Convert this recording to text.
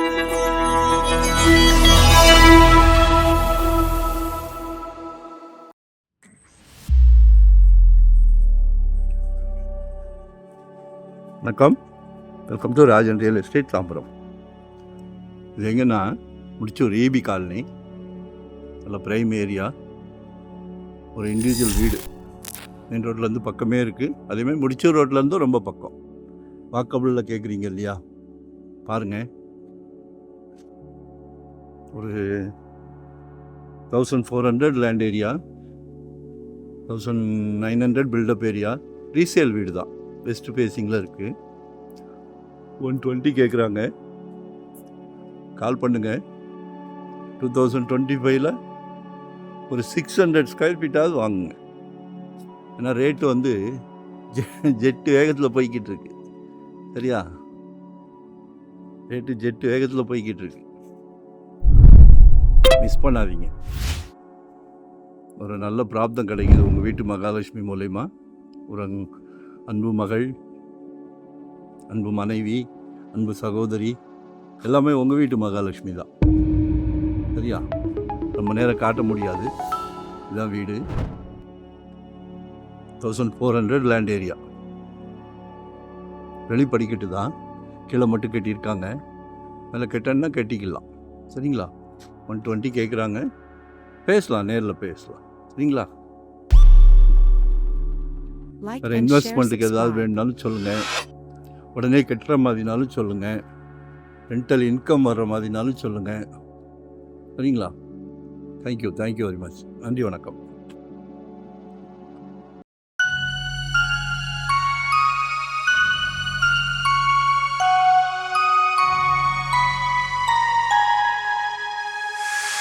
வணக்கம், welcome to Rajan real estate Tambaram. இது எங்கன்னா முடிச்சூர் ஏபி காலனி, நல்ல ப்ரைம் ஏரியா, ஒரு இண்டிவிஜுவல் வீடு மெயின் ரோட்லேருந்து பக்கமே இருக்குது. அதேமாதிரி முடிச்சூர் ரோட்லேருந்தும் ரொம்ப பக்கம். வாக்கபிளில் கேட்குறீங்க இல்லையா, பாருங்கள். ஒரு 1400 land area, 1900 build up area, resale வீடு தான். வெஸ்ட் ஃபேஸிங்கில் இருக்குது. 120 கேட்குறாங்க. கால் பண்ணுங்கள். 2025 ஒரு 600 ஸ்கொயர் ஃபீட்டாவது வாங்குங்க. ஏன்னா ரேட்டு வந்து ஜெட்டு வேகத்தில் போய்கிட்டு இருக்கு. சரியா, ரேட்டு ஜெட்டு வேகத்தில் போய்கிட்டு இருக்கு. மிஸ் பண்ணாதீங்க. ஒரு நல்ல பிராப்தம் கிடைக்குது உங்கள் வீட்டு மகாலட்சுமி மூலயமா. ஒரு அன்பு மகள், அன்பு மனைவி, அன்பு சகோதரி, எல்லாமே உங்கள் வீட்டு மகாலட்சுமி தான். சரியா, ரொம்ப நேரம் காட்ட முடியாது. இதுதான் வீடு. 1400 லேண்ட் ஏரியா. வெளிப்படிக்கட்டு தான், கீழே மட்டும் கட்டியிருக்காங்க. மேலே கட்டணுன்னா கட்டிக்கலாம். சரிங்களா, 120 கேட்குறாங்க. பேசலாம், நேரில் பேசலாம். சரிங்களா. வேறு இன்வெஸ்ட்மெண்ட்டுக்கு ஏதாவது வேணுனாலும் சொல்லுங்கள். உடனே கட்டுற மாதிரினாலும் சொல்லுங்கள். ரெண்டல் இன்கம் வர்ற மாதிரினாலும் சொல்லுங்கள். சரிங்களா. Thank you very much. நன்றி, வணக்கம்.